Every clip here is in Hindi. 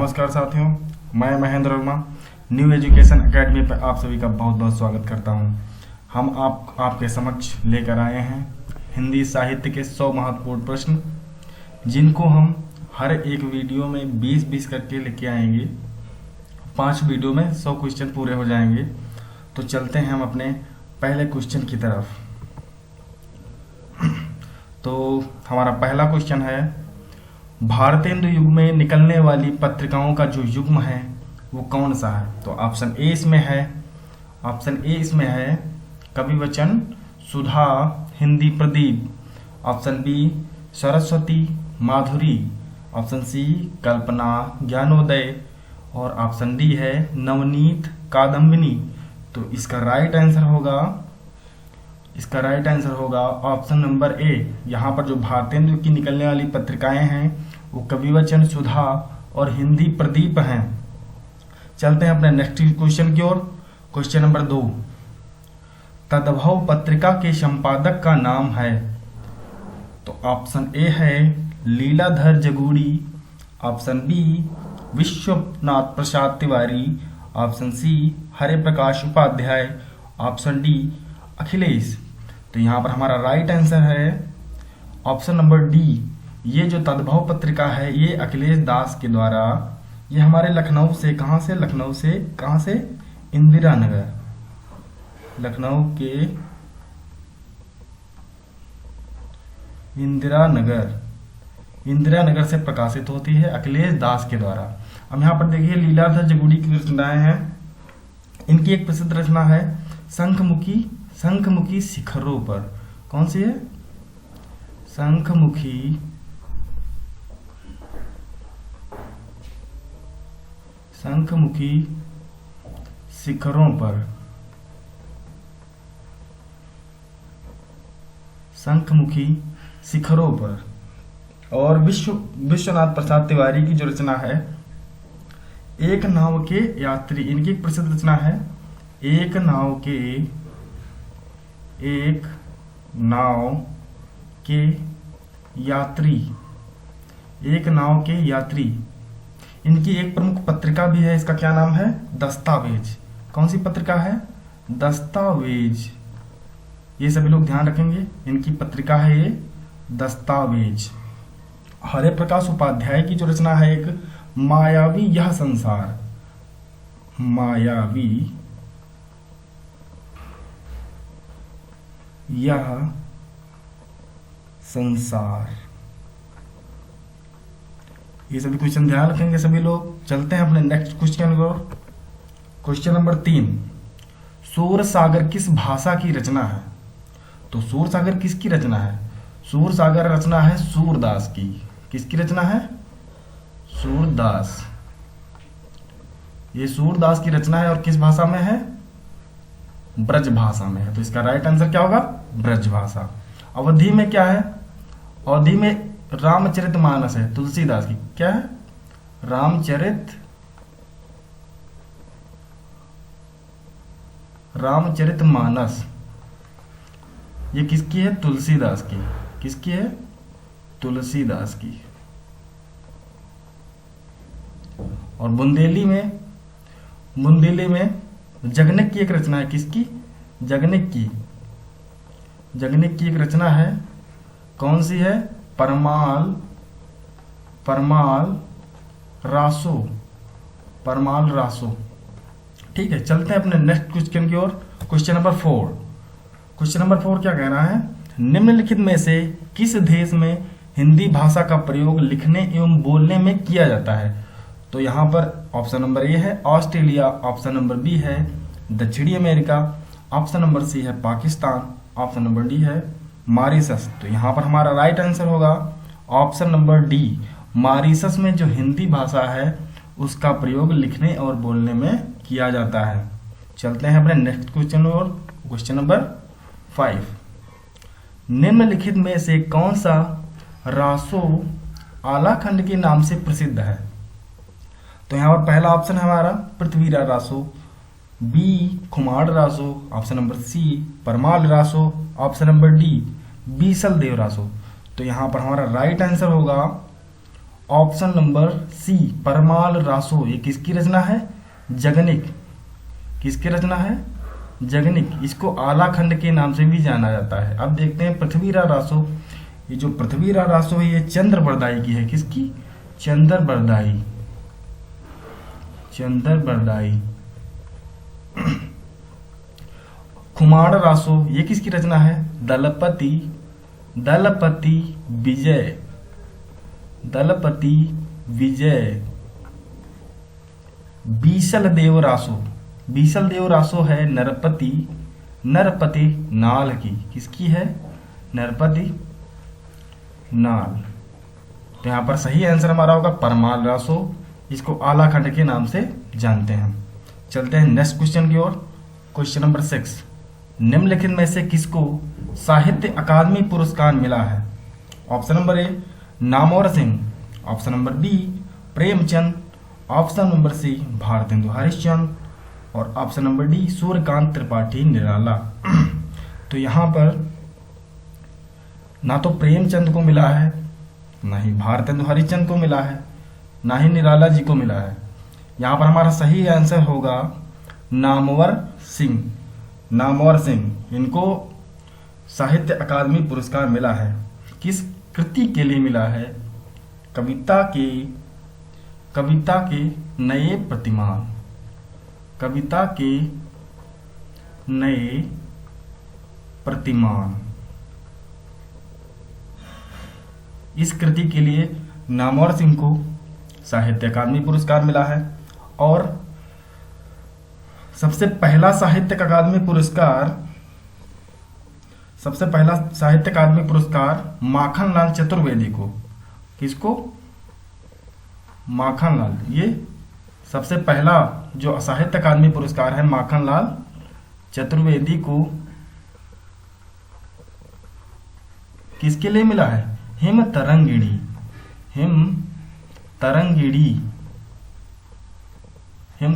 नमस्कार साथियों, मैं Mahendra Verma new education academy पर आप सभी का बहुत बहुत स्वागत करता हूं। हम आपके समक्ष लेकर आए हैं हिंदी साहित्य के 100 महत्वपूर्ण प्रश्न, जिनको हम हर एक वीडियो में 20-20 करके लेके आएंगे। 5 वीडियो में 100 क्वेश्चन पूरे हो जाएंगे। तो चलते हैं हम अपने पहले क्वेश्चन की तरफ। तो हमारा पहला क्वेश्चन है, भारतेंदु युग में निकलने वाली पत्रिकाओं का जो युग्म है वो कौन सा है? तो ऑप्शन ए इसमें है कविवचन, सुधा, हिंदी प्रदीप। ऑप्शन बी सरस्वती, माधुरी। ऑप्शन सी कल्पना, ज्ञानोदय। और ऑप्शन डी है नवनीत, कादम्बिनी। तो इसका राइट आंसर होगा ऑप्शन नंबर ए। यहाँ पर जो भारतेंदु की निकलने वाली पत्रिकाएं हैं वो कविवचन, सुधा और हिंदी प्रदीप हैं। चलते हैं अपने नेक्स्ट क्वेश्चन की ओर। क्वेश्चन नंबर 2, तद्भव पत्रिका के संपादक का नाम है? तो ऑप्शन ए है Leeladhar Jagudi. Option B Vishwanath Prasad Tiwari. Option C Hare Prakash Upadhyay. Option D Akhilesh. तो यहाँ पर हमारा राइट आंसर है ऑप्शन नंबर डी। ये जो तद्भव पत्रिका है ये अखिलेश दास के द्वारा, ये हमारे लखनऊ से इंदिरा नगर, लखनऊ के इंदिरा नगर से प्रकाशित होती है अखिलेश दास के द्वारा। अब यहाँ पर देखिए लीलाधर जगूड़ी की रचनाएं हैं। इनकी एक प्रसिद्ध रचना है शंखमुखी शिखरों पर। कौन सी है? शंखमुखी शिखरों पर। शंखमुखी शिखरों पर। और विश्वनाथ प्रसाद तिवारी की जो रचना है एक नाव के यात्री। इनकी एक प्रसिद्ध रचना है एक नाव के यात्री। इनकी एक प्रमुख पत्रिका भी है, इसका क्या नाम है? दस्तावेज। कौन सी पत्रिका है? दस्तावेज। ये सभी लोग ध्यान रखेंगे, इनकी पत्रिका है ये दस्तावेज। हरे प्रकाश उपाध्याय की जो रचना है एक मायावी यह संसार। मायावी यह संसार। ये सभी क्वेश्चन ध्यान रखेंगे सभी लोग। चलते हैं अपने नेक्स्ट क्वेश्चन को। क्वेश्चन नंबर 3, सूरसागर किस भाषा की रचना है? तो सूरसागर किसकी रचना है? सूरसागर रचना है सूरदास की। किसकी रचना है? सूरदास। ये सूरदास की रचना है और किस भाषा में है? ब्रज भाषा में है। तो इसका राइट आंसर क्या होगा? ब्रज भाषा। अवधि में क्या है? अवधि में रामचरितमानस है तुलसीदास की। क्या है? रामचरितमानस। ये किसकी है? तुलसीदास की। किसकी है? तुलसीदास की। और बुंदेली में जगनिक की एक रचना है। किसकी? जगनिक की एक रचना है। कौन सी है? परमाल रासो। ठीक है, चलते हैं अपने नेक्स्ट क्वेश्चन की ओर। क्वेश्चन नंबर 4 क्या कह रहा है? निम्नलिखित में से किस देश में हिंदी भाषा का प्रयोग लिखने एवं बोलने में किया जाता है? तो यहाँ पर ऑप्शन नंबर ए है ऑस्ट्रेलिया। ऑप्शन नंबर बी है दक्षिणी अमेरिका। ऑप्शन नंबर सी है पाकिस्तान। ऑप्शन नंबर डी है मॉरिशस। तो यहाँ पर हमारा राइट आंसर होगा ऑप्शन नंबर डी। मॉरिशस में जो हिंदी भाषा है उसका प्रयोग लिखने और बोलने में किया जाता है। चलते हैं अपने नेक्स्ट क्वेश्चन और। क्वेश्चन नंबर 5, निम्नलिखित में से कौन सा रासो आलाखंड के नाम से प्रसिद्ध है? तो यहाँ पर पहला ऑप्शन है हमारा Prithviraj Raso, B Khumad Raso, option number C Parmal Raso, option number D Bisal Dev Raso. तो यहाँ पर हमारा राइट आंसर होगा option number C Parmal Raso, ये किसकी रचना है? जगनिक। किसकी रचना है? जगनिक। इसको आलाखंड के नाम से भी जाना जाता है। अब देखते हैं पृथ्वीराज रासो। ये जो पृथ्वीराज रासो है ये चंद्र बरदाई की है। किसकी? चंद्र बरदाई। चंद्र बरदाई। खुमाड़ रासो ये किसकी रचना है? दलपति। दलपति विजय। दलपति विजय। बीसल देव रासो। बीसल देव रासो है नरपति। नरपति नाल की। किसकी है? नरपति नाल। तो यहां पर सही आंसर हमारा होगा परमाल रासो। इसको आलाखंड के नाम से जानते हैं। चलते हैं नेक्स्ट क्वेश्चन की ओर। क्वेश्चन नंबर 6, निम्नलिखित में से किसको साहित्य अकादमी पुरस्कार मिला है? Option number A Namvar Singh, option number B Premchand, option number C Bharatendu Harishchandra और option number D Suryakant Tripathi Nirala. तो यहाँ पर ना तो प्रेमचंद को मिला है, ना ही भारतेंदु हरिश्चंद्र को मिला है, ना ही निराला जी को मिला है। यहाँ पर हमारा सही आंसर होगा नामवर सिंह। नामवर सिंह, इनको साहित्य अकादमी पुरस्कार मिला है। किस कृति के लिए मिला है? कविता के नए प्रतिमान। कविता के नए प्रतिमान, इस कृति के लिए नामवर सिंह को साहित्य अकादमी पुरस्कार मिला है। और सबसे पहला साहित्य अकादमी पुरस्कार माखनलाल चतुर्वेदी को। किसको? माखनलाल। ये सबसे पहला जो साहित्य अकादमी पुरस्कार है माखनलाल चतुर्वेदी को किसके लिए मिला है? हिम तरंगिणी। हिम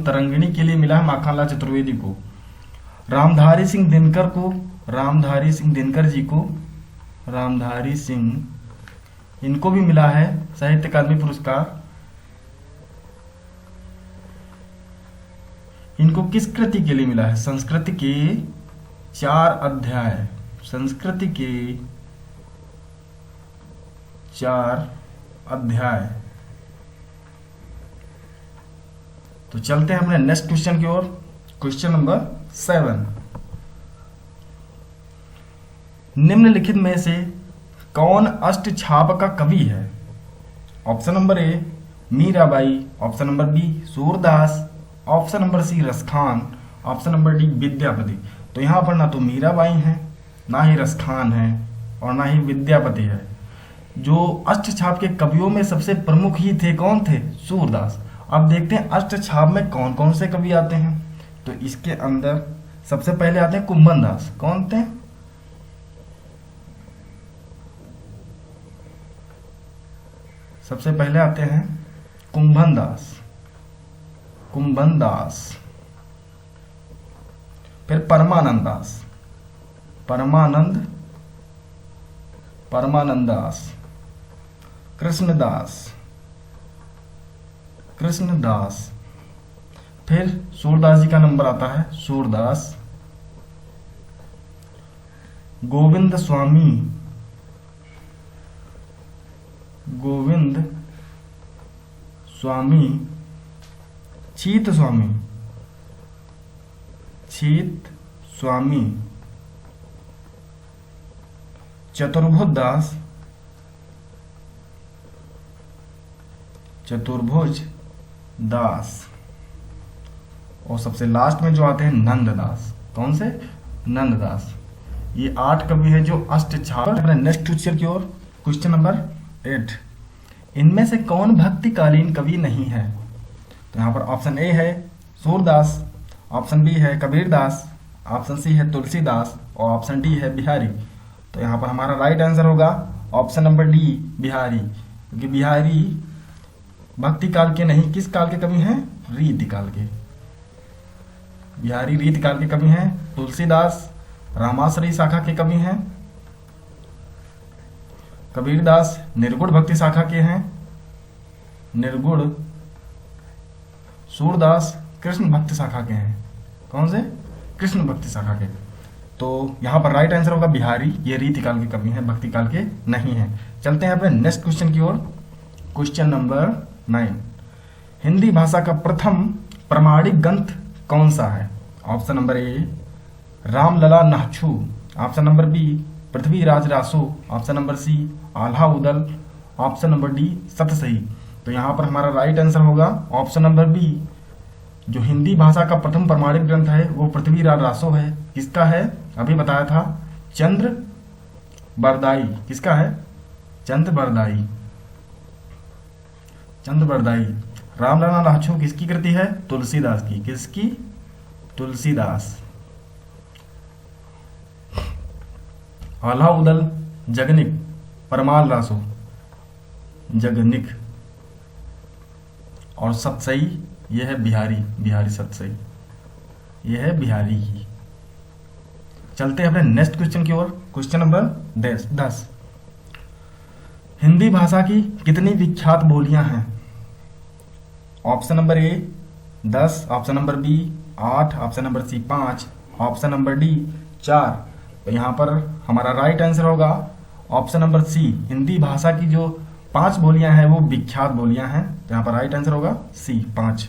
तरंगिणी के लिए मिला है माखनलाल चतुर्वेदी को। रामधारी सिंह दिनकर जी को, रामधारी सिंह, इनको भी मिला है साहित्य अकादमी पुरस्कार। इनको किस कृति के लिए मिला है? संस्कृत के 4 अध्याय। संस्कृत के 4 अध्याय। तो चलते हैं अपने नेक्स्ट क्वेश्चन की ओर। क्वेश्चन नंबर 7, निम्नलिखित में से कौन अष्टछाप का कवि है? Option number A Mirabai, option number B Surdas, option number C Raskhan, option number D Vidyapati. तो यहाँ पर ना तो मीराबाई है, ना ही रसखान है और ना ही विद्यापति है। जो अष्टछाप के कवियों में सबसे प्रमुख ही थे, कौन थे? सूरदास। अब देखते हैं अष्टछाप में कौन कौन से कवि आते हैं। तो इसके अंदर सबसे पहले आते हैं कुंभन दास। कौन थे? सबसे पहले आते हैं कुंभन दास। फिर परमानंद दास, कृष्णदास, फिर सूरदास जी का नंबर आता है सूरदास, गोविंद स्वामी, छीत स्वामी, चतुर्भुज दास और सबसे लास्ट में जो आते हैं नंददास। कौन से? नंददास। ये 8 कवि है जो अष्टछाप। नेक्स्ट क्वेश्चन की ओर। क्वेश्चन नंबर 8, इनमें से कौन भक्तिकालीन कवि नहीं है? तो यहाँ पर ऑप्शन ए है सूरदास, ऑप्शन बी है कबीरदास, ऑप्शन सी है तुलसीदास और ऑप्शन डी है बिहारी। तो यहाँ पर हमारा राइट आंसर होगा ऑप्शन नंबर डी बिहारी, क्योंकि बिहारी भक्ति काल के नहीं, किस काल के कवि हैं? रीति काल के। बिहारी रीति काल के कवि हैं। तुलसीदास रामाश्रयी शाखा के कवि हैं। कबीरदास निर्गुण भक्ति शाखा के हैं निर्गुण सूरदास कृष्ण भक्ति शाखा के हैं। कौन से? कृष्ण भक्ति शाखा के। तो यहाँ पर राइट आंसर होगा बिहारी। ये रीति काल के कवि हैं, भक्ति काल के नहीं हैं। चलते हैं अपने नेक्स्ट क्वेश्चन की ओर। क्वेश्चन नंबर 9, हिंदी भाषा का प्रथम प्रमाणिक ग्रंथ कौन सा है? Option number A Ramlala Nahchhu, option number B Prithviraj Raso, option number C Alha Udal, option number D Satsai. तो यहाँ पर हमारा राइट आंसर होगा ऑप्शन नंबर बी। जो हिंदी भाषा का प्रथम प्रमाणिक ग्रंथ है वो पृथ्वीराज रासो है। किसका है? अभी बताया था, चंद्र बरदाई। किसका है? चंद्र बरदाई। चंद्र बरदाई। रामलला नाहछू किसकी कृति है? तुलसीदास की। किसकी? तुलसीदास। आल्हा उदल जगनिक परमाल रासो, जगनिक। और सतसई ये है बिहारी, बिहारी सतसई, ये है बिहारी ही। चलते हैं अपने नेक्स्ट क्वेश्चन की ओर। क्वेश्चन नंबर 10, हिंदी भाषा की कितनी विख्यात बोलियां हैं? Option number A 10, option number B 8, option number C 5, option number D 4। तो यहाँ पर हमारा राइट आंसर होगा ऑप्शन नंबर सी। हिंदी भाषा की जो 5 बोलियां हैं वो विख्यात बोलियां हैं। तो यहाँ पर राइट आंसर होगा सी 5।